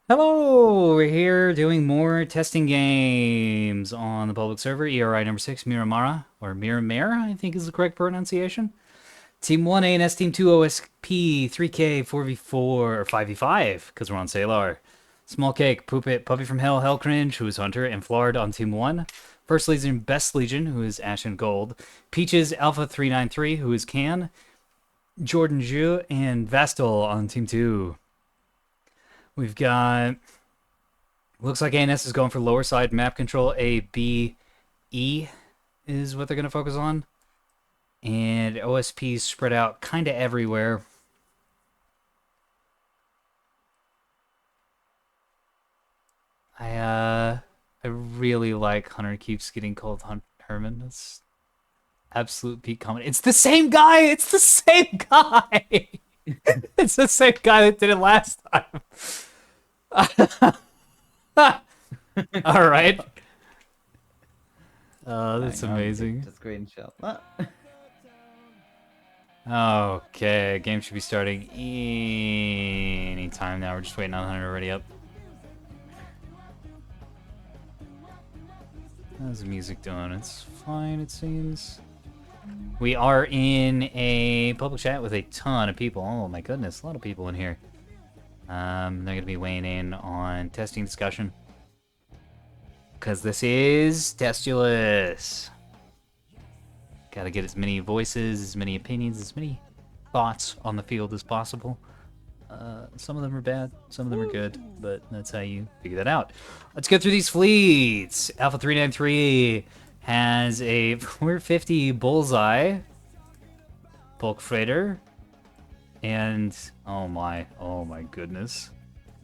Hello, we're here doing more testing games on the public server, ERI number 6, Miramara, or Miramare, I think is the correct pronunciation. Team 1 ANS, Team 2 OSP, 3K, 4v4, or 5v5, because we're on Salar. Small Cake, Poopit, Puppy from Hell, Hell Cringe, who is Hunter, and Flard on Team 1. First Legion, Best Legion, who is Ash and Gold. Peaches, Alpha 393, who is Can. Jordan Zhu, and Vastal on Team 2. We've got... Looks like ANS is going for lower side map control. A, B, E is what they're going to focus on. And OSP spread out kind of everywhere. I really like Hunter keeps getting called Herman. That's absolute peak comment. It's the same guy! It's the same guy! It's the same guy that did it last time. All right. That's amazing. Just screenshot. Okay, game should be starting any time now. We're just waiting on Hunter to ready up. How's the music doing? It's fine, it seems. We are in a public chat with a ton of people. Oh my goodness, a lot of people in here. They're going to be weighing in on testing discussion. Because this is TESTULOUS. Gotta get as many voices, as many opinions, as many thoughts on the field as possible. Some of them are bad, some of them are good, but that's how you figure that out. Let's go through these fleets. Alpha 393 has a 450 Bullseye bulk freighter, and oh my goodness,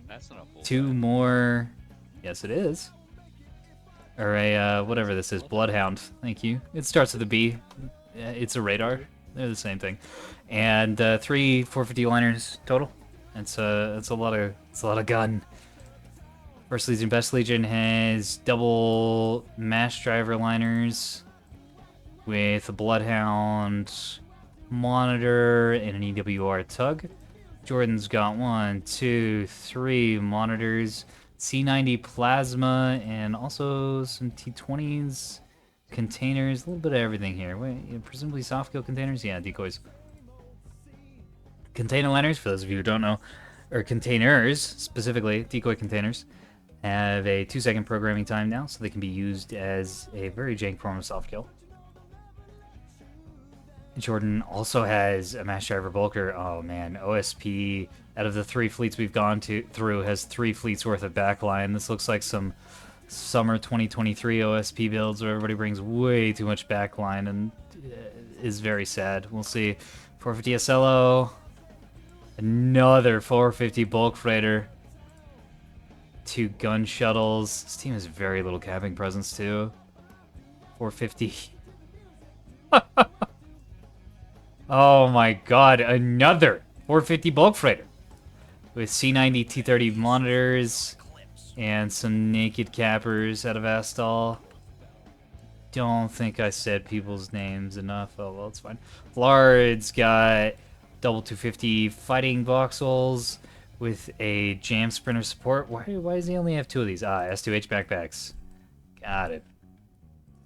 That's not a Bullseye. two more. Yes, it is. Or a, whatever this is, Bloodhound. Thank you. It starts with a B. It's a radar. They're the same thing. And 3 450 liners total. It's a lot of gun. First Legion, Best Legion has double mash driver liners with a Bloodhound monitor and an EWR tug. Jordan's got 1, 2, 3 monitors. C90 plasma and also some T20s, containers, a little bit of everything here. Wait, presumably soft kill containers? Yeah, decoys. Container liners, for those of you who don't know, or containers specifically, decoy containers, have a 2-second programming time now, so they can be used as a very jank form of soft kill. Jordan also has a mass driver bulker. Oh man, OSP out of the 3 fleets we've gone through has 3 fleets worth of backline. This looks like some summer 2023 OSP builds where everybody brings way too much backline and is very sad. We'll see. 450 SLO, another 450 bulk freighter, 2 gun shuttles. This team has very little capping presence too. 450. Oh my god, another 450 bulk freighter with C90 T30 monitors and some naked cappers out of Astal. Don't think I said people's names enough. Oh well, it's fine. Lard's got double 250 fighting voxels with a jam sprinter support. Why does he only have 2 of these? Ah, S3H backpacks. Got it.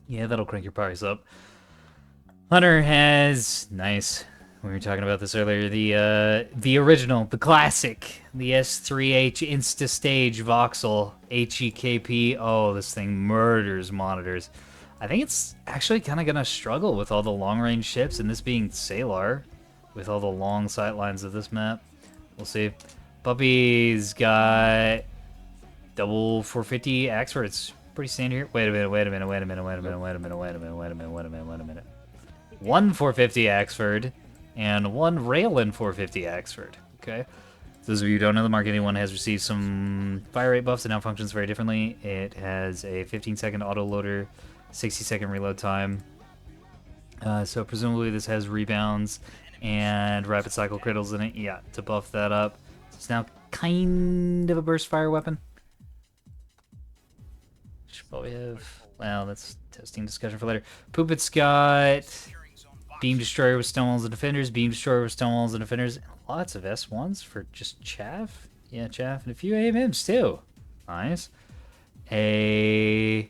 Yeah, that'll crank your price up. Hunter has, nice, we were talking about this earlier, the original, the classic, the S3H Insta-Stage Voxel HEKP. Oh, this thing murders monitors. I think it's actually kind of going to struggle with all the long-range ships, and this being Salar, with all the long sight lines of this map. We'll see. Puppy's got double 450 Axford. It's pretty standard here. Wait a minute. 1 450 Axford and 1 Raylin 450 Axford. Okay. For those of you who don't know, the Mark 81 has received some fire rate buffs and now functions very differently. It has a 15-second autoloader, 60-second reload time. So presumably this has rebounds and rapid cycle crittals in it. Yeah, to buff that up. So it's now kind of a burst fire weapon. Should probably have... Well, that's testing discussion for later. Poopit's got Beam Destroyer with Stonewalls and Defenders, Beam Destroyer with Stonewalls and Defenders, and lots of S1s for just chaff. Yeah, chaff, and a few AMMs too. Nice. A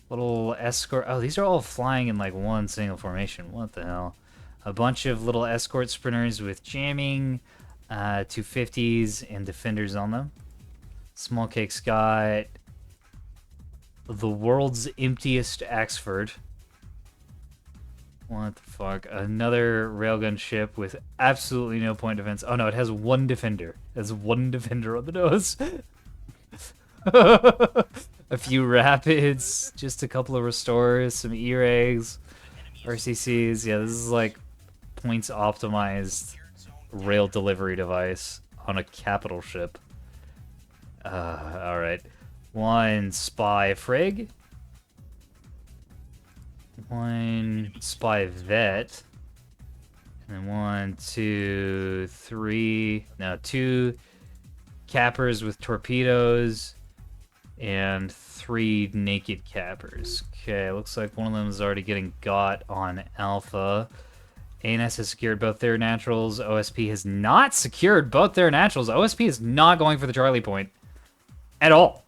little escort. Oh, these are all flying in like one single formation. What the hell? A bunch of little escort sprinters with jamming, 250s, and defenders on them. Small Cake's got the world's emptiest Axford. What the fuck? Another railgun ship with absolutely no point defense. Oh no, it has one defender. It has one defender on the nose. A few rapids, just a couple of restorers, some E-Rags, RCCs. Yeah, this is like points optimized rail delivery device on a capital ship. Alright. One spy frig. One spy vet. And then 1, 2, 3. No, 2 cappers with torpedoes. And 3 naked cappers. Okay, looks like one of them is already getting got on Alpha. ANS has secured both their naturals. OSP has not secured both their naturals. OSP is not going for the Charlie point. At all.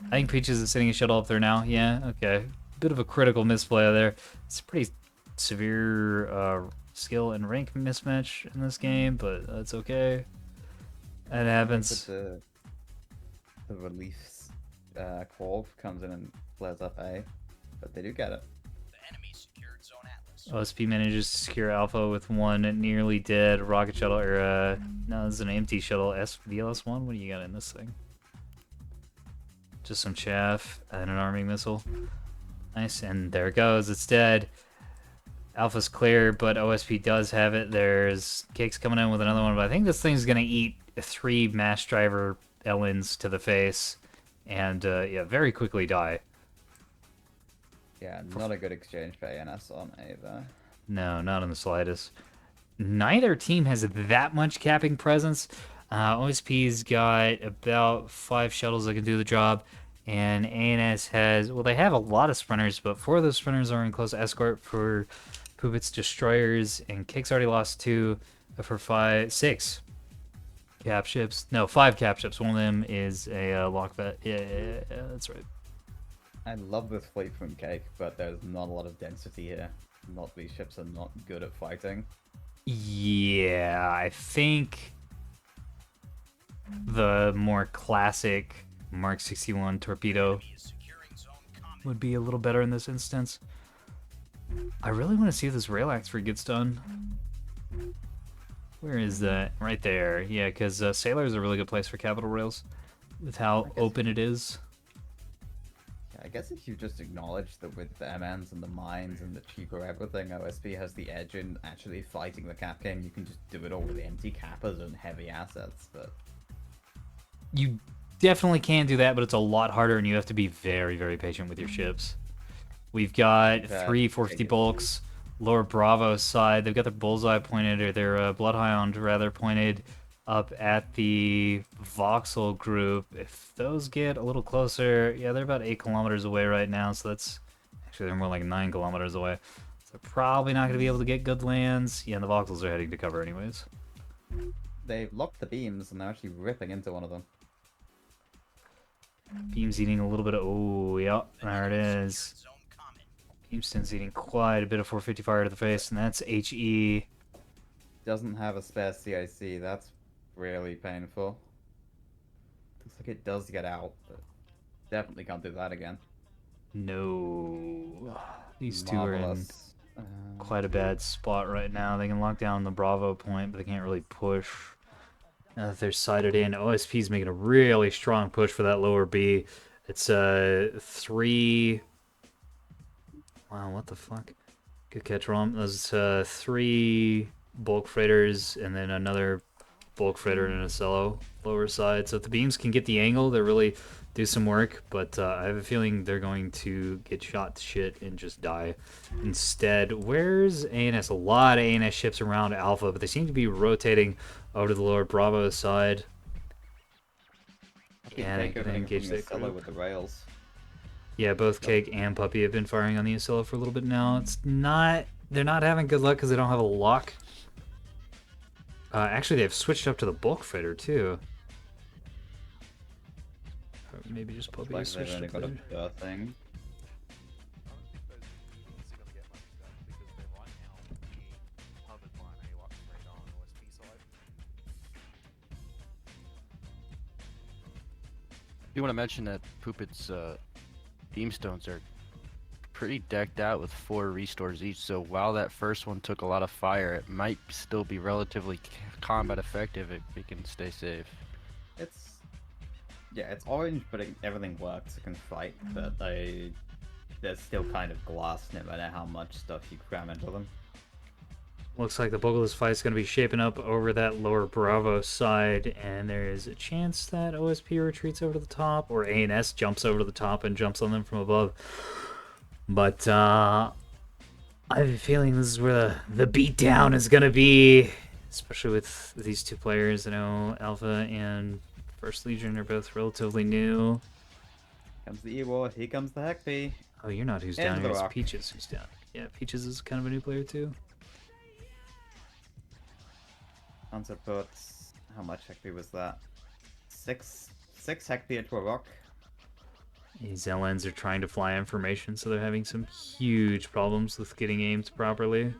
I think Peaches is sending a shuttle up there now. Yeah, okay. Bit of a critical misplay there. It's a pretty severe skill and rank mismatch in this game, but that's okay. That happens. The relief corp comes in and flares up A, but they do get it. OSP manages to secure Alpha with one nearly dead rocket shuttle, or no, this is an empty shuttle. VLS-1? What do you got in this thing? Just some chaff and an arming missile. Nice, and there it goes. It's dead. Alpha's clear, but OSP does have it. There's Cake's coming in with another one, but I think this thing's gonna eat 3 mass driver LNs to the face, and yeah, very quickly die. Yeah, not a good exchange for ANS on A though. No, not in the slightest. Neither team has that much capping presence. OSP's got about 5 shuttles that can do the job, and ANS has, well, they have a lot of sprinters, but 4 of those sprinters are in close escort for Poopit's destroyers, and Cake's already lost 2 of her 6 cap ships. No, 5 cap ships. One of them is a lock vet. Yeah, that's right. I love this fleet from Cake, but there's not a lot of density here. Not these ships are not good at fighting. Yeah, I think the more classic Mark 61 torpedo would be a little better in this instance. I really want to see if this rail Axford gets done. Where is that? Right there. Yeah, because Salar is a really good place for capital rails with how open it is. I guess if you just acknowledge that with the MNs and the mines and the cheaper everything, OSP has the edge in actually fighting the cap game. You can just do it all with empty cappers and heavy assets. But you definitely can do that, but it's a lot harder, and you have to be very, very patient with your ships. We've got 3 450 bulks. Lower Bravo side, they've got their bullseye pointed, or their Bloodhound rather pointed up at the voxel group. If those get a little closer, yeah, they're about 8 kilometers away right now, so that's actually, they're more like 9 kilometers away, so they're probably not going to be able to get good lands. Yeah, and the voxels are heading to cover anyways. They've locked the beams and they're actually ripping into one of them. Beam's eating a little bit of, oh yeah, there it is. Beamston's eating quite a bit of 450 fire to the face, and that's HE. Doesn't have a spare CIC, that's really painful. Looks like it does get out, but definitely can't do that again. No. These two Marvelous. are in quite a bad spot right now. They can lock down the Bravo point, but they can't really push. Now that they're sighted in, OSP's making a really strong push for that lower B. It's 3... Wow, what the fuck? Good catch, Rom. Those 3 bulk freighters and then another bulk freighter and a cello lower side. So if the beams can get the angle, they really do some work. But I have a feeling they're going to get shot to shit and just die. Instead, where's ANS? A lot of ANS ships around Alpha, but they seem to be rotating over to the lower Bravo side. Yeah, they can engage the cello with the rails. Yeah, both Cake and Puppy have been firing on the Acela for a little bit now. It's not... They're not having good luck because they don't have a lock. Actually, they've switched up to the bulk freighter too. Or maybe just Looks Poppy like they've switched only up got a there. birthing. do want to mention that Poopit's theme stones are pretty decked out with 4 restores each, so while that first one took a lot of fire, it might still be relatively combat effective if it can stay safe. It's yeah, it's orange, but everything works. It can fight, but they're still kind of glass no matter how much stuff you cram into them. Looks like the bulk of this fight is going to be shaping up over that lower Bravo side, and there is a chance that OSP retreats over to the top, or ANS jumps over to the top and jumps on them from above. But I have a feeling this is where the beatdown is going to be, especially with these two players. I know Alpha and First Legion are both relatively new. Comes the E-War, here comes the Heck Bee. Oh, you're not who's And down the here, it's Rock. Peaches who's down. Yeah, Peaches is kind of a new player too. Hunter puts how much Heck Bee was that? Six Heck Bee into a rock. These LNs are trying to fly information, so they're having some huge problems with getting aimed properly.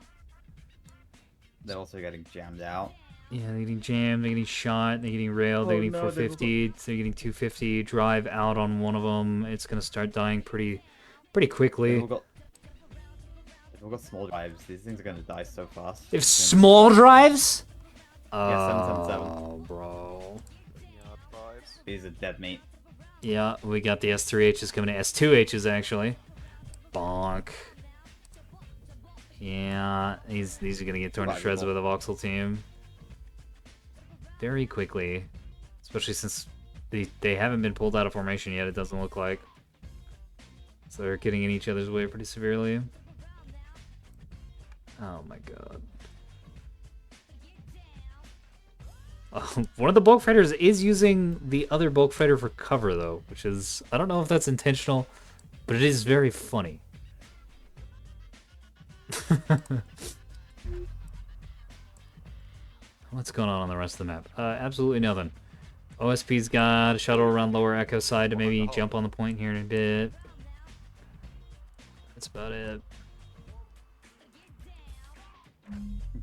They're also getting jammed out. Yeah, they're getting jammed, they're getting shot, they're getting railed, they're Oh, getting no, they've 450, they're getting 250, drive out on one of them. It's going to start dying pretty quickly. They've all got small drives. These things are going to die so fast. They have small drives? Yeah, 777. Oh, bro. These are dead meat. Yeah, we got the S3Hs coming to S2Hs, actually. Bonk. Yeah, these are going to get torn to shreds by the voxel team. Very quickly. Especially since they haven't been pulled out of formation yet, it doesn't look like. So they're getting in each other's way pretty severely. Oh my god. One of the bulk fighters is using the other bulk fighter for cover, though, which is... I don't know if that's intentional, but it is very funny. What's going on the rest of the map? Absolutely nothing. OSP's got a shuttle around lower Echo side to maybe jump on the point here in a bit. That's about it.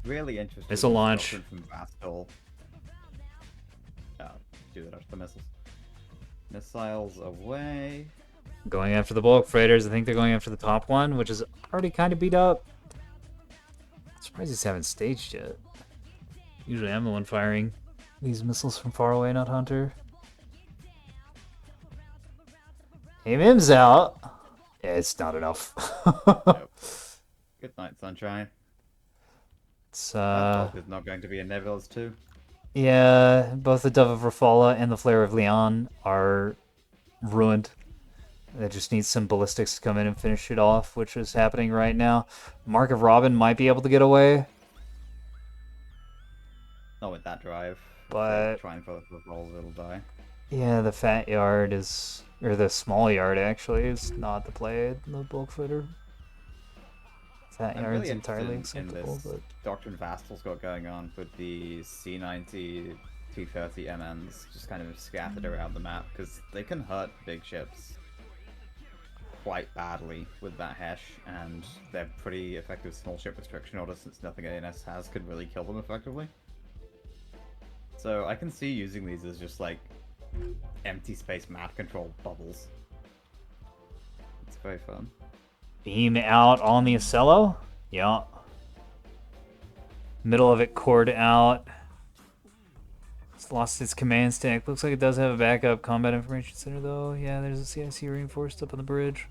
Really interesting. Missile launch. From Vastal. Do that after the missiles. Missiles away. Going after the bulk freighters. I think they're going after the top one, which is already kind of beat up. I'm surprised these haven't staged yet. Usually I'm the one firing these missiles from far away, not Hunter. Aimim's out. Yeah, it's not enough. Yep. Good night, sunshine. It's There's not going to be a Nebulous too. yeah, both the Dove of Rafala and the Flare of Leon are ruined. They just need some ballistics to come in and finish it off, which is happening right now. Mark of Robin might be able to get away. Not with that drive. But trying for the rolls, it'll die. yeah, the fat yard is, or the small yard actually, is not the play. The bulk footer. Fat I'm yard's really entirely interested in acceptable, this but Doctrine Vastal's got going on with the C90, T30 MNs just kind of scattered around the map because they can hurt big ships quite badly with that hash, and they're pretty effective small ship restriction orders since nothing ANS has could really kill them effectively. So I can see using these as just like empty space map control bubbles. It's very fun. beam out on the Ocello. Yeah. Middle of it cored out. It's lost its command stack. Looks like it does have a backup combat information center though. Yeah, there's a CIC reinforced up on the bridge.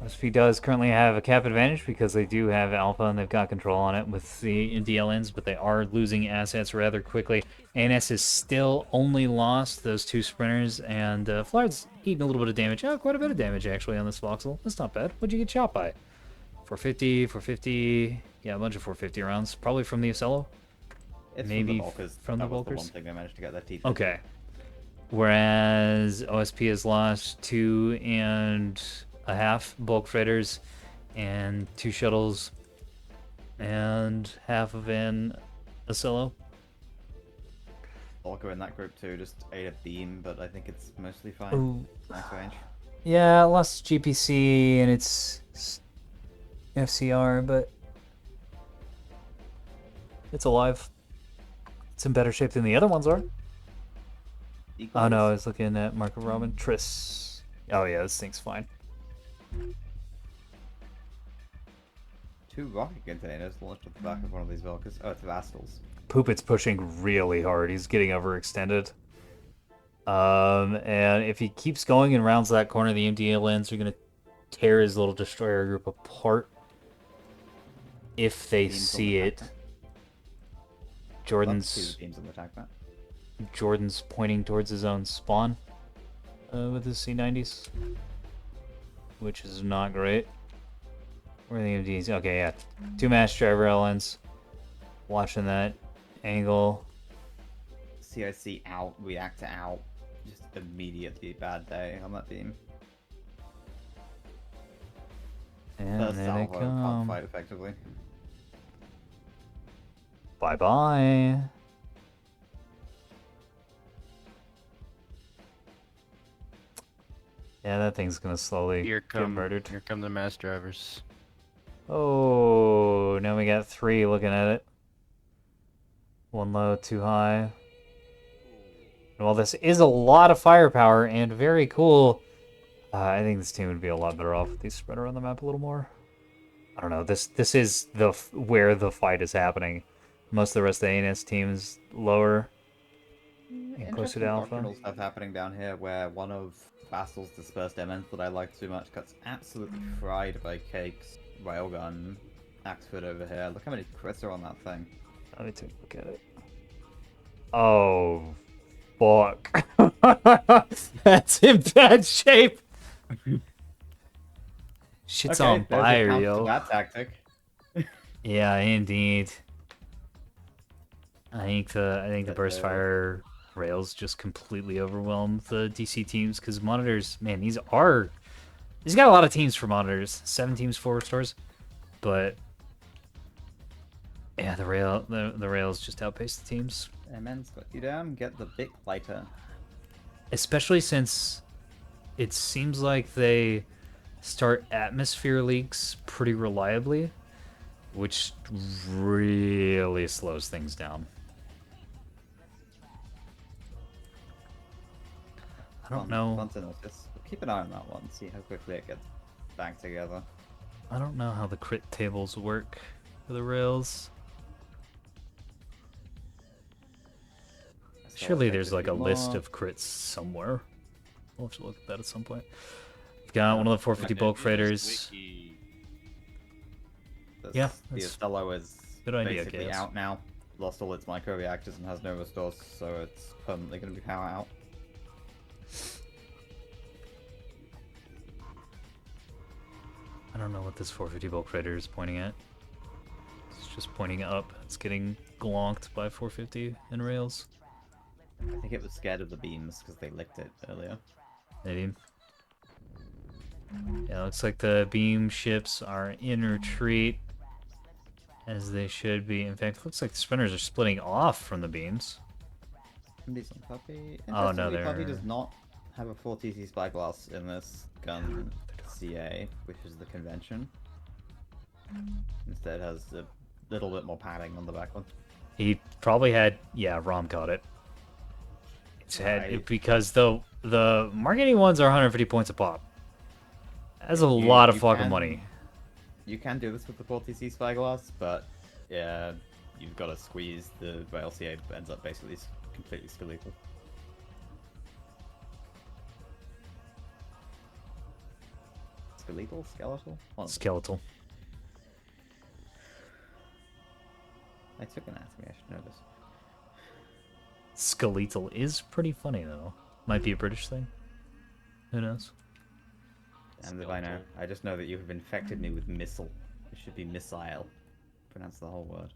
SP does currently have a cap advantage because they do have Alpha and they've got control on it with the DLNs, but they are losing assets rather quickly. ANS is still only lost those 2 sprinters, and Flard's eating a little bit of damage. Oh, quite a bit of damage actually on this Voxel. That's not bad. What'd you get shot by? 450, 450. Yeah, a bunch of 450 rounds. Probably from the Ocello. It's Maybe from the Volkers. from the That was Volkers? the one thing they managed to get their teeth. Okay. Whereas OSP has lost 2.5 bulk freighters and 2 shuttles and half of an Ocello. Volker in that group too just ate a beam, but I think it's mostly fine. Ooh. S3H. Yeah, it lost GPC and its FCR, but it's alive. It's in better shape than the other ones are. Oh no, I was looking at Marco Robin. Triss. Oh yeah, this thing's fine. 2 rocket containers launched at the back of one of these Volkers. Oh, it's Vastals. Poopit's pushing really hard. He's getting overextended. And if he keeps going and rounds that corner, the MDA lands are gonna tear his little destroyer group apart. If they see it. Jordan's pointing towards his own spawn with his C90s, which is not great. Where are the MDs? Okay, yeah. 2 mass driver LNs. Watching that angle. CIC out, react to out. Just immediately bad day on that beam. And First there they salvo can't come. fight effectively. Bye-bye. Yeah, that thing's gonna slowly get murdered. Here come the mass drivers. Oh, now we got 3 looking at it. 1 low, 2 high. Well, this is a lot of firepower and very cool. I think this team would be a lot better off if they spread around the map a little more. I don't know. This is where the fight is happening. Most of the rest of the ANS team is lower and closer to Alpha. Doctrinal stuff happening down here where one of Vassal's dispersed MNs that I like too much gets absolutely fried by Cake's railgun Axford over here. Look how many crits are on that thing. Let me take a look at it. Oh, fuck. That's in bad shape. Shit's on fire, yo. That tactic. Yeah, indeed. I think the burst fire rails just completely overwhelmed the DC teams because monitors, man, he's got a lot of teams for monitors. 7 teams, 4 restores, but yeah, the rails just outpaced the teams. MN's got you down. Get the big lighter. Especially since it seems like they start atmosphere leaks pretty reliably, which really slows things down. I don't know. Fun to notice. Keep an eye on that one. See how quickly it gets back together. I don't know how the crit tables work for the rails. Surely there's like a list of crits somewhere. We'll have to look at that at some point. We've got one of the 450 bulk freighters. Yeah, the Ocello is good idea, basically out now. Lost all its micro reactors and has no restores, so it's permanently going to be power out. I don't know what this 450 bulk freighter is pointing at. It's just pointing up. It's getting glonked by 450 and rails. I think it was scared of the beams because they licked it earlier. Maybe. Yeah, looks like the beam ships are in retreat, as they should be. In fact, it looks like the spinners are splitting off from the beams. Decent puppy. Oh no, Puppy does not have a 4TC spyglass in this gun CA, which is the convention. Instead has a little bit more padding on the back one. He probably had, yeah, Rom caught it. It's had, because the marketing ones are 150 points a pop. That's a lot of fucking money. You can do this with the 4TC spyglass, but yeah, you've got to squeeze. The LCA ends up basically completely skeletal. Skeletal? Skeletal. I took anatomy, I should know this. Skeletal is pretty funny, though. Might be a British thing. Who knows? And if I know, I just know that you have infected me with missile. It should be missile. Pronounce the whole word.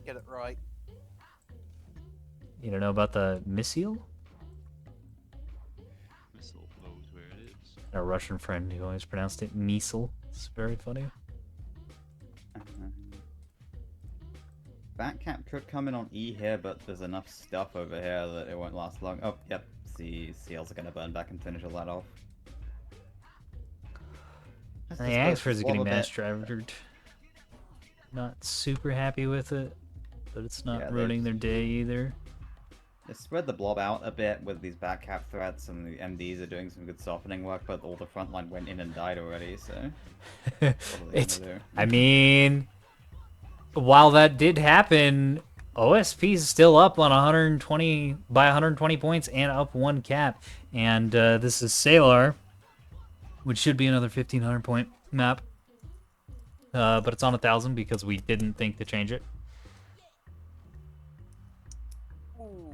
Get it right. You don't know about the missile? Missile knows where it is. Our Russian friend who always pronounced it missile. It's very funny. Batcap could come in on E here, but there's enough stuff over here that it won't last long. Oh, yep. Seals are gonna burn back and finish all that off. And the Axfors are getting mass drivered. Not super happy with it, but it's not Yeah, ruining their day either. They spread the blob out a bit with these Batcap threats, and the MDs are doing some good softening work, but all the frontline went in and died already, so... what are they gonna do? I mean, while that did happen, OSP is still up on 120 by 120 points and up 1 cap. And this is Salar, which should be another 1500 point map. But it's on 1000 because we didn't think to change it. Ooh.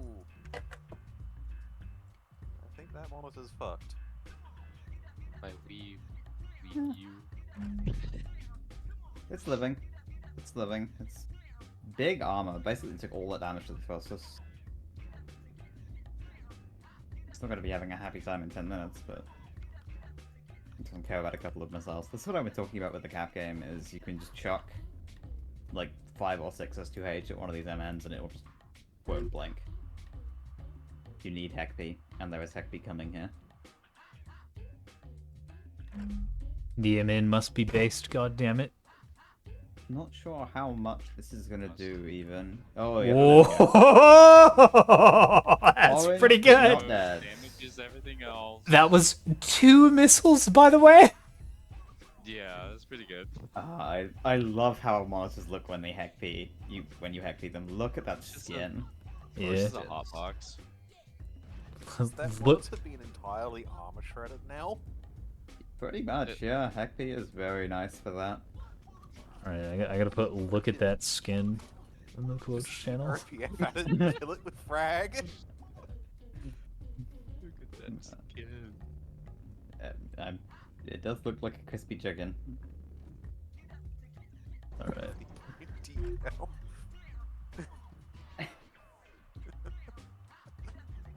I think that Monolith is fucked. By we you. It's living. It's living. It's big armor. Basically took all that damage to the Thrusters. It's not going to be having a happy time in 10 minutes, but... it doesn't care about a couple of missiles. That's what I've been talking about with the cap game, is you can just chuck like 5 or 6 S3H at one of these MNs and it will just won't blink. You need HECP, and there is HECP coming here. The MN must be based, god damn it. Not sure how much this is gonna do even. Oh yeah. Whoa! That's Orange pretty is good. not dead. Damages everything else. That was 2 missiles, by the way. Yeah, that's pretty good. I love how monitors look when they HECP. When you HECP them, look at that skin. This is a Yeah. hot box. Is that Monolith being entirely armor shredded now? Pretty much, yeah. HECP is very nice for that. Alright, I gotta put look at that skin in the Twitch channel. RPF added kill it with frag. Look at that skin. It does look like a crispy chicken. Alright.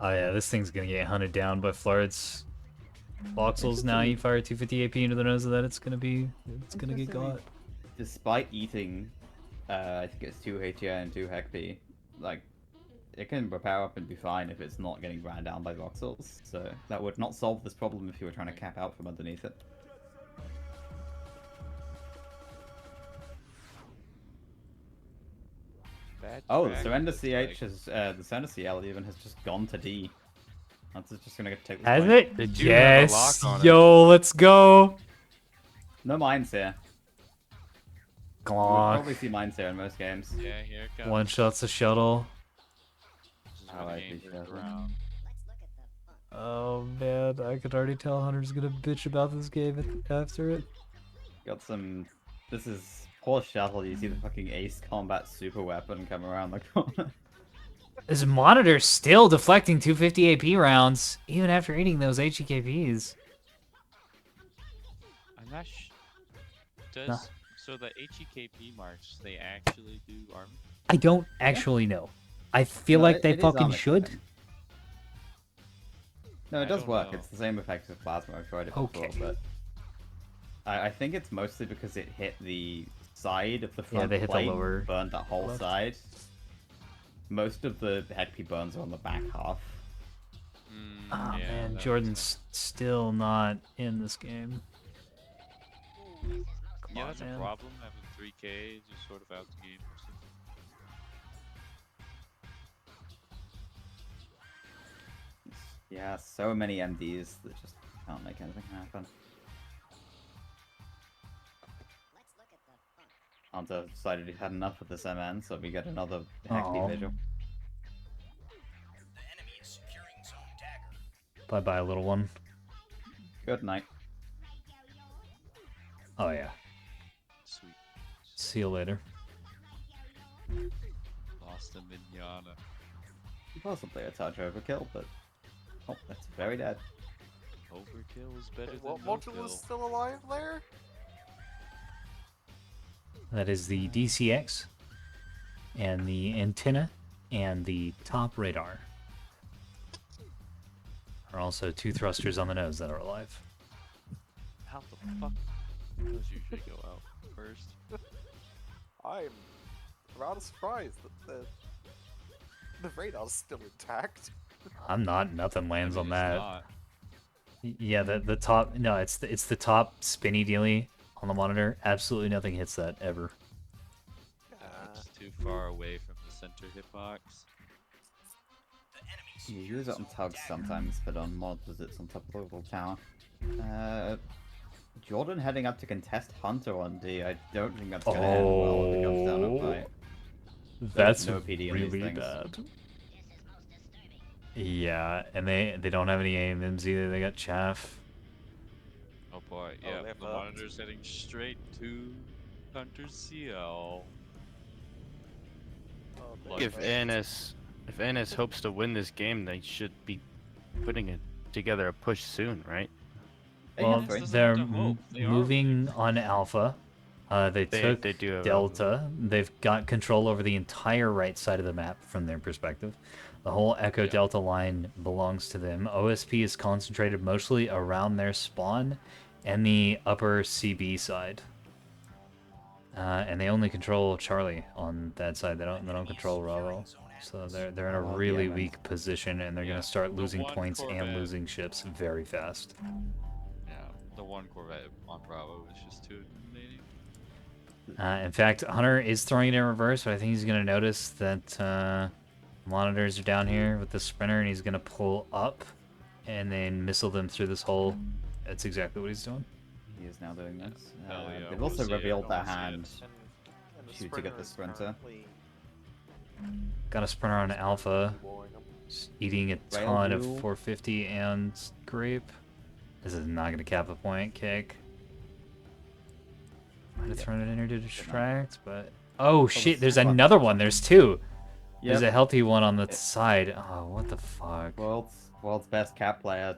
Oh yeah, this thing's gonna get hunted down by Florets. Voxels now you fire 250 AP into the nose of that, it's gonna get got. Despite eating, I think it's 2 HA and 2 HECP, like, it can repair up and be fine if it's not getting ran down by voxels. So that would not solve this problem if you were trying to cap out from underneath it. Oh, the Surrender CH has, the Surrender CL even has just gone to D. That's just gonna take this Has point. it? They do have a Yes! lock on it. Yo, let's go! No mines here. We'll Glonk. probably see mines here in most games. Yeah, here it comes. One shot's a shuttle. This is Oh, where the I game appreciate turns that. around. Oh man, I could already tell Hunter's gonna bitch about this game after it. Got some... This is... Poor shuttle, you see the fucking ace combat super weapon come around the corner. This monitor's still deflecting 250 AP rounds, even after eating those HEKPs. I'm not Does Nah. so the HEKP marks they actually do armor? I don't actually know. I feel No, like it- they it is fucking armor should. shredding. No, it I does don't work. know. It's the same effect as plasma. I've tried it Okay. before, but I think it's mostly because it hit the side of the Yeah, front they hit the plate, lower burned that whole left. side. Most of the HECP burns are on the back half. Oh Yeah, man, that Jordan's still not in this game. makes sense. Come Yeah, on, that's man. a problem. Having 3K just sort of out the game. Yeah, so many MDs that just can't make anything happen. Hunter decided he had enough of this MN, so we get another HECP Aw. vigil. Bye bye, little one. Good night. Oh yeah. Sweet. See you later. Lost a Mignana. Possibly a touch overkill, but oh, that's very dead. Overkill is better than What no module kill. is still alive there? That is the DCX and the antenna and the top radar are also 2 thrusters on the nose that are alive. How the fuck does usually go out first? I'm rather surprised that the radar's still intact. I'm not. Nothing lands I on mean, it's that. not. Yeah, the top. No, it's the top spinny dealy on the monitor. Absolutely nothing hits that ever. It's too far away from the center hitbox. You use it on tugs sometimes, but on mods it's on top of the little tower. Jordan heading up to contest Hunter on D. I don't think that's gonna end well if it comes down to a fight. That's no PD on these really things. bad. Yeah, and they don't have any AMMs either. They got chaff. Oh boy, Oh, yeah, they're the fucked. monitor's heading straight to Hunter's CL. Oh, If NS hopes to win this game, they should be putting it together a push soon, right? Hey, Well, Humphrey. doesn't they're have to hope. They are moving on Alpha. They took they do have Delta. They've got control over the entire right side of the map from their perspective. The whole Echo Yeah. Delta line belongs to them. OSP is concentrated mostly around their spawn and the upper CB side. And they only control Charlie on that side. They don't control Bravo. So they're in a Oh, really damn it. weak position, and they're Yeah, gonna start the losing one points and Corvette. losing ships very fast. Yeah, the one Corvette on Bravo is just too intimidating. In fact, Hunter is throwing it in reverse, but I think he's going to notice that monitors are down here with the sprinter, and he's going to pull up and then missile them through this hole. That's exactly what he's doing. He is now doing this. Hell yeah, They've we'll also see it, revealed their we'll see it. hand. And the Shoot to get the is sprinter. currently Got a sprinter on Alpha, boring 'em. just eating a Rail ton of rule. 450 and grape. This is not going to cap a point, Cake. Might have thrown it in here to distract, but... Oh, shit, there's another one. There's 2. There's a Yep. healthy one on the side. Oh, what the fuck? World's best cap player.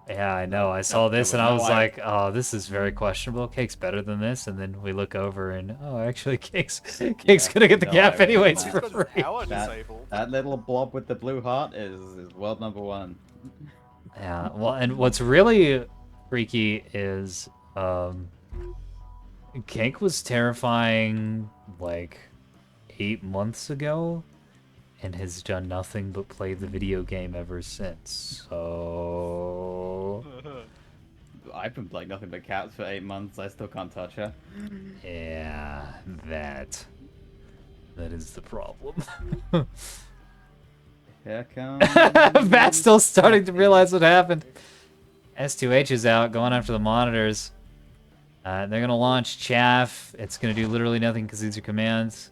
Yeah, I know. I saw this and I no, was I- like, oh, this is very questionable. Cake's better than this. And then we look over and, oh, actually, Cake's gonna get the no, gap I- anyways He's for He's got his free. power That- disabled. That little blob with the blue heart is world number 1. Yeah, well, and what's really freaky is, Cake was terrifying, like, 8 months ago, and has done nothing but play the video game ever since. So... I've been playing nothing but caps for 8 months. I still can't touch her. Yeah, that is the problem. Here comes. Matt's still starting to realize what happened. S3H is out, going after the monitors. They're gonna launch chaff. It's gonna do literally nothing because these are commands.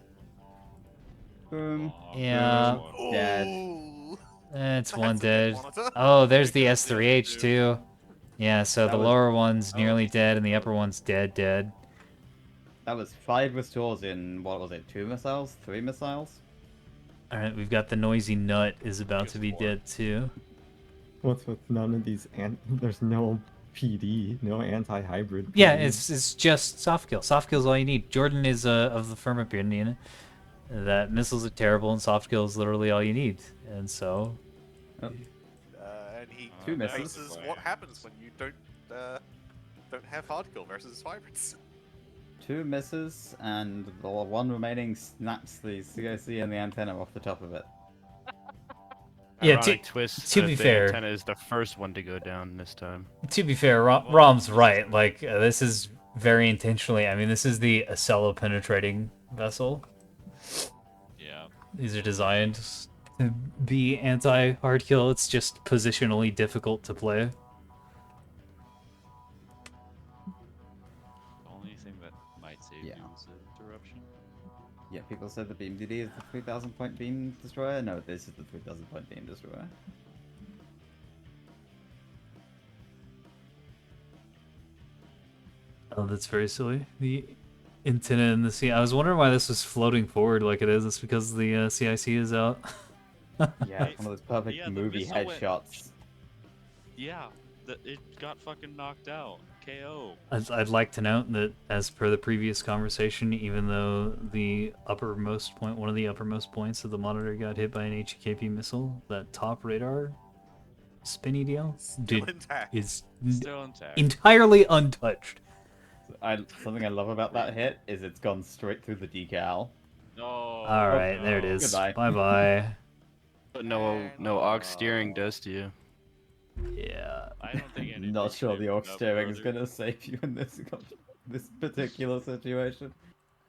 Boom. Yeah, Dead. Ooh. it's That's one a good dead. monitor. Oh, there's the S3H too. Yeah, so That the was- lower one's nearly dead and the upper one's dead. That was 5 restores in, what was it, 2 missiles? 3 missiles? All right, we've got the noisy nut is about to be Four. dead too. What's with none of these? There's no PD, no anti-hybrid. Yeah, PD. it's just soft kill. Soft kill's all you need. Jordan is of the firm opinion that missiles are terrible and soft kill is literally all you need. And so, And he 2 misses. faces what happens when you don't have hard kill versus hybrids. 2 misses, and the one remaining snaps the CIC and the antenna off the top of it. Yeah, Ironic twist to that be the fair- antenna is the first one to go down this time. to be fair, Rom's right. Like, this is very intentionally. I mean, this is the Acello penetrating vessel. Yeah. These are designed to be anti-hard kill. It's just positionally difficult to play. The only thing that might save Yeah. you is an interruption. Yeah, people said the beam DD is the 3,000 point beam destroyer. No, this is the 3,000 point beam destroyer. Oh, that's very silly. The antenna in the sea. I was wondering why this was floating forward like it is. It's because the CIC is out. Yeah, one of those perfect Yeah, the movie missile went- headshots. Yeah, It got fucking knocked out. KO. I'd like to note that, as per the previous conversation, even though the uppermost point, one of the uppermost points of the monitor got hit by an HEKP missile, that top radar spinny deal Still intact. is Still intact. entirely untouched. Something I love about that hit is it's gone straight through the decal. No. All right, there it no. is. Goodbye. Bye bye. But no aux steering does to you. Yeah. I don't think anybody Not sure can the aux open up, steering is brother. gonna save you in this particular situation.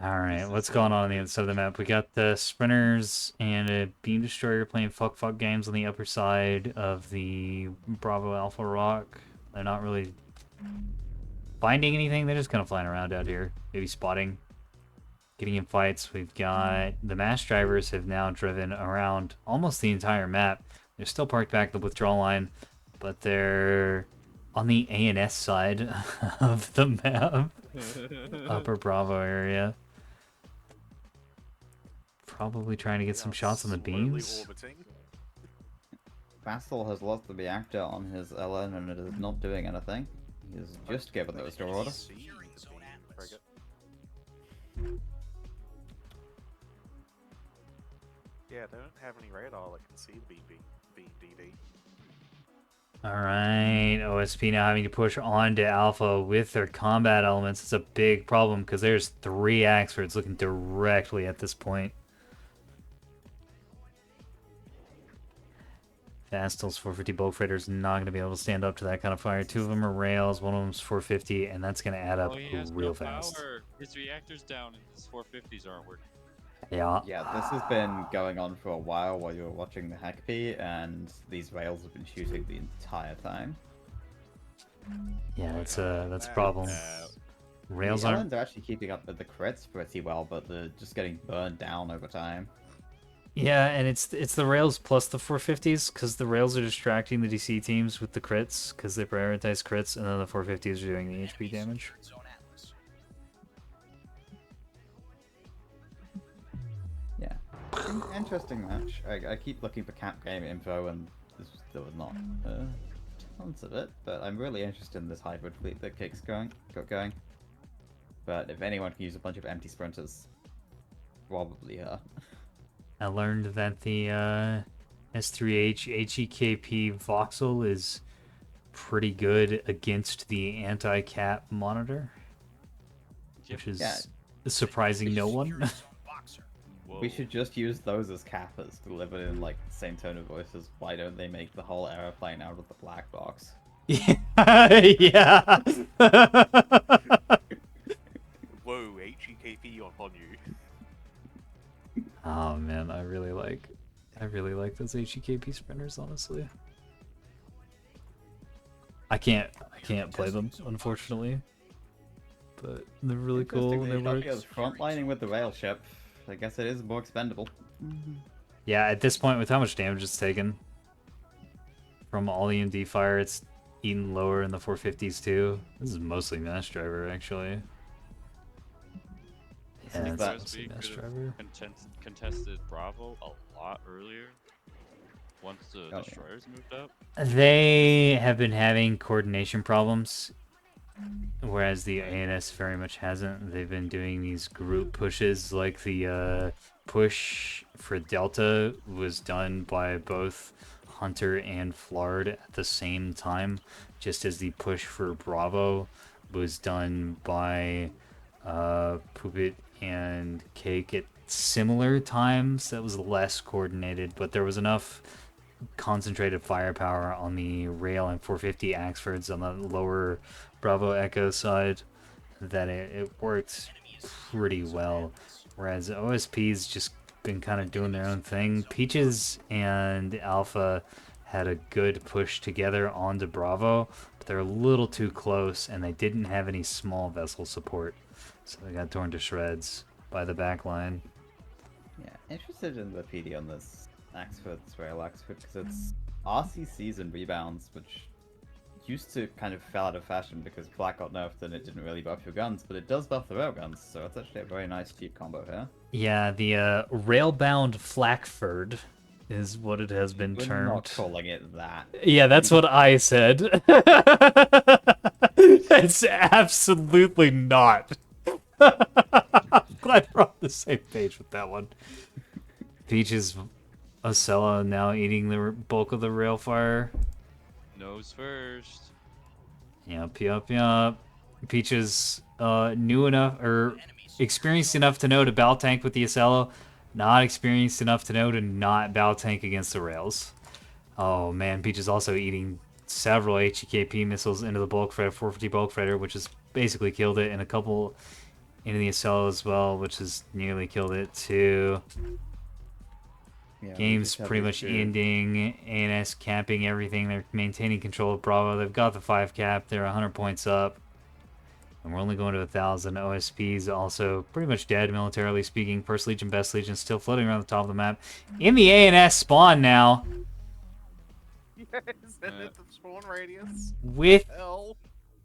All right, This what's is going on the literally- other side of the map? We got the sprinters and a beam destroyer playing fuck games on the upper side of the Bravo Alpha Rock. They're not really finding anything. They're just kind of flying around out here, maybe spotting, getting in fights. We've got the mass drivers have now driven around almost the entire map. They're still parked back at the withdrawal line, but they're on the ANS side of the map, upper Bravo area. Probably trying to get some shots on the beams. Orbiting. Vassal has lost the reactor on his LN and it is not doing anything. He has just given the restore order. See the beam frigate. Yeah, they don't have any radar that can see the BDD. Alright, OSP now having to push on to Alpha with their combat elements. It's a big problem because there's 3 Axfords looking directly at this point. Vastal's 450 bulk freighter is not going to be able to stand up to that kind of fire. 2 of them are rails, 1 of them's 450, and that's going to add up Oh, he has real no fast. power. His reactor's down and his 450s aren't working. Yeah. Yeah, this has been going on for a while while you were watching the Hackpy, and these rails have been shooting the entire time. Yeah, that's a problem. Rails The aren't. LNs are actually keeping up with the crits pretty well, but they're just getting burned down over time. Yeah, and it's the rails plus the 450s because the rails are distracting the DC teams with the crits because they prioritize crits, and then the 450s are doing the HP damage. Yeah. Interesting match. I keep looking for cap game info, and there was not tons of it, but I'm really interested in this hybrid fleet that Kick's got going. But if anyone can use a bunch of empty sprinters, probably her. I learned that the S3H HEKP voxel is pretty good against the anti-cap monitor, which is Yeah. surprising no one. Whoa. We should just use those as cappers, delivered in like the same tone of voices. Why don't they make the whole aeroplane out of the black box? Yeah. Whoa, HEKP on you. Oh man, I really like those HEKP sprinters, honestly. I can't play them, unfortunately. But they're really cool and they Interestingly, work. Nokia's frontlining with the rail ship. I guess it is more expendable. Yeah, at this point, with how much damage it's taken from all the MD fire, it's eaten lower in the 450s too. This is mostly mass driver, actually. Yeah, Is it's that- mostly USB mass could've driver. contested Bravo a lot earlier. Once the yeah. destroyers moved up. They have been having coordination problems, whereas the ANS very much hasn't. They've been doing these group pushes, like the push for Delta was done by both Hunter and Flard at the same time, just as the push for Bravo was done by Poopit and Cake at similar times. That was less coordinated, but there was enough concentrated firepower on the rail and 450 Axfords on the lower Bravo Echo side that it worked pretty well. Whereas OSP's just been kind of doing their own thing. Peaches and Alpha had a good push together onto Bravo, but they're a little too close and they didn't have any small vessel support. So they got torn to shreds by the back line. Yeah, interested in the PD on this Axford's rail Axford because it's RCCs and rebounds, which used to kind of fell out of fashion because Black got nerfed and it didn't really buff your guns, but it does buff the rail guns, so it's actually a very nice cheap combo here. Yeah, the railbound Flackford is what it has been We're termed. not calling it that. Yeah, that's what I said. It's absolutely not. Glad we're on the same page with that one. Peach's Acela now eating the bulk of the railfire. Nose first. Yep. Peach is new enough or experienced enough to know to bow tank with the Acela, not experienced enough to know to not bow tank against the rails. Oh man, Peach is also eating several HEKP missiles into the bulk freighter, 450 bulk freighter, which has basically killed it, and a couple into the Acela as well, which has nearly killed it too. Yeah, we Game's just have pretty these much two- ending. ANS capping everything. They're maintaining control of Bravo. They've got the 5 cap. They're 100 points up. And we're only going to 1,000. OSP's also pretty much dead, militarily speaking. First Legion, Best Legion still floating around the top of the map. In the ANS spawn now. Yes, and at the spawn radius. With Hell.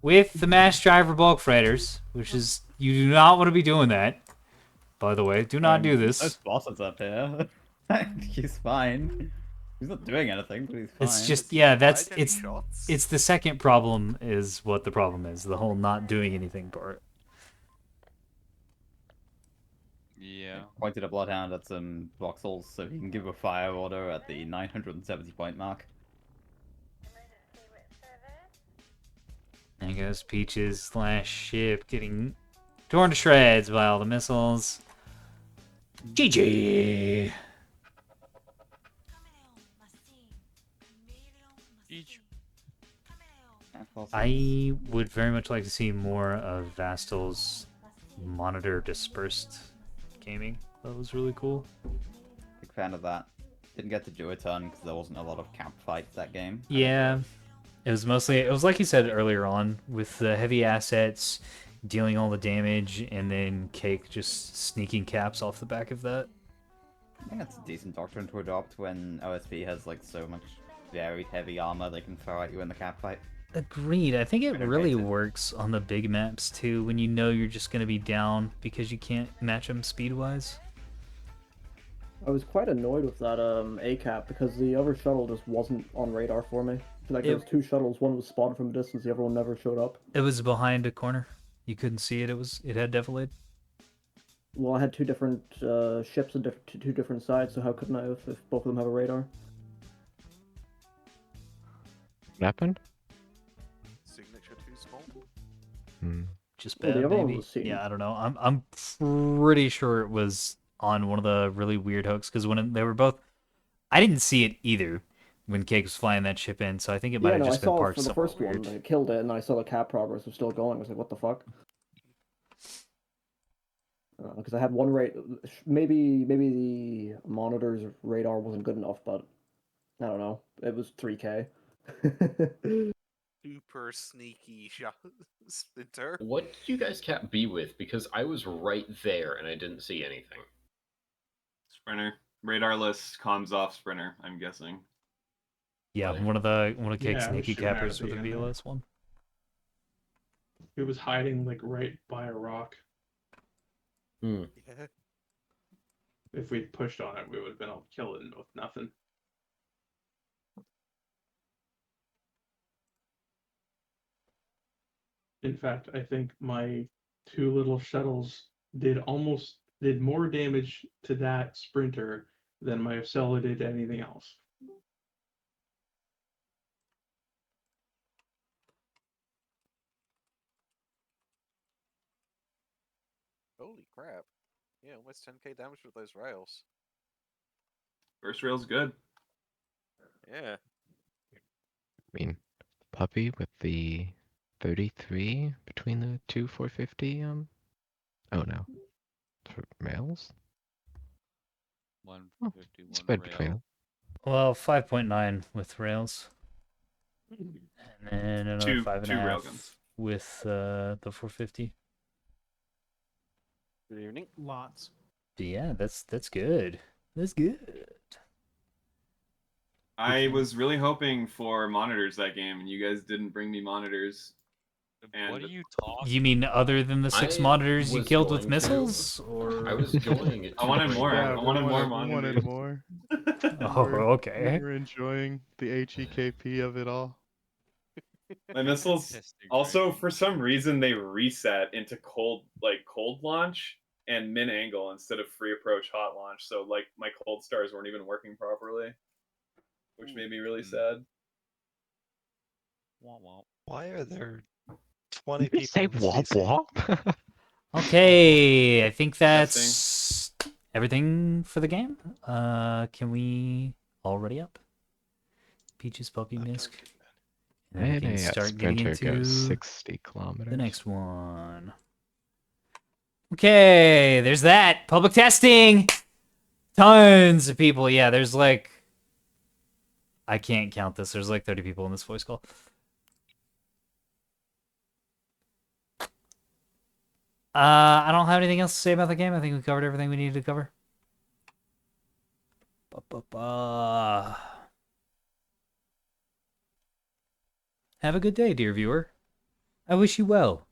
the mass driver bulk freighters, which is, you do not want to be doing that. By the way, do not do There's this. bosses up here. He's fine. He's not doing anything, but he's fine. It's just, yeah, that's, Fired any shots? it's the second problem is what the problem is. The whole not doing anything part. Yeah. Pointed a bloodhound at some voxels so he can give a fire order at the 970 point mark. There goes Peaches / ship getting torn to shreds by all the missiles. GG! Each. I would very much like to see more of Vastal's monitor dispersed gaming. That was really cool. Big fan of that. Didn't get to do a ton because there wasn't a lot of camp fights that game. Yeah, it was mostly, it was like you said earlier on, with the heavy assets, dealing all the damage, and then Cake just sneaking caps off the back of that. I think that's a decent doctrine to adopt when OSP has like so much very heavy armor they can throw at you in the cap fight. Agreed. I think it Better really rated. works on the big maps too, when you know you're just going to be down because you can't match them speed-wise. I was quite annoyed with that ACAP because the other shuttle just wasn't on radar for me. Like there was 2 shuttles, one was spotted from a distance, the other one never showed up. It was behind a corner. You couldn't see it. It had defilade. Well, I had 2 different ships on 2 different sides, so how couldn't I if both of them have a radar? What happened? Signature too small. Just Well, bad, the other one maybe. was seen. Yeah, I don't know. I'm pretty sure it was on one of the really weird hooks because when they were both, I didn't see it either when Cake was flying that ship in. So I think it might Yeah, have no, I just been saw it parked for the somewhere first weird. one, I killed it, and I saw the cap progress was still going. I was like, what the fuck? Because I had one maybe the monitor's radar wasn't good enough, but I don't know. It was 3K. Super sneaky shot. Splinter. What did you guys cap B with? Because I was right there and I didn't see anything. Sprinter. Radarless comms off Sprinter, I'm guessing. Yeah, Really? one of Cake's Yeah, it was sneaky shooting at cappers it with a again there. VLS one. It was hiding like right by a rock. Yeah. If we'd pushed on it, we would have been able to kill it with nothing. In fact, I think my 2 little shuttles did more damage to that sprinter than my Acela did to anything else. Holy crap. Yeah, almost 10k damage with those rails. First rail's good. Yeah. I mean, Puppy with the 33 between the 2 450. Oh no, for males. 150, Spread one between rail. them. Well, 5.9 with rails, and then another Two 5.5 railguns. with the 450. Good evening. Lots. But yeah, that's good. That's good. I was really hoping for monitors that game, and you guys didn't bring me monitors. And What are you talking? You mean other than the 6 I monitors you was killed with going to. missiles? Or I was going to I wanted bring more. that I wanted more we wanted monitors. more. Oh, We okay. were enjoying the HEKP of it all. My missiles Testing also, ground. for some reason, they reset into cold launch and min angle instead of free approach hot launch. So like my cold stars weren't even working properly, which made me really sad. Wah, wah. Why are there 20 Did you people say in the womp CC? womp? Okay, I think Testing. that's everything for the game. Can we all ready up? Peaches, Puppy, Misk. And then we And can a start getting sprinter goes into 60 kilometers. the next one. Okay, there's that. Public testing! Tons of people. Yeah, there's like... I can't count this. There's like 30 people in this voice call. I don't have anything else to say about the game. I think we covered everything we needed to cover. Have a good day, dear viewer. I wish you well.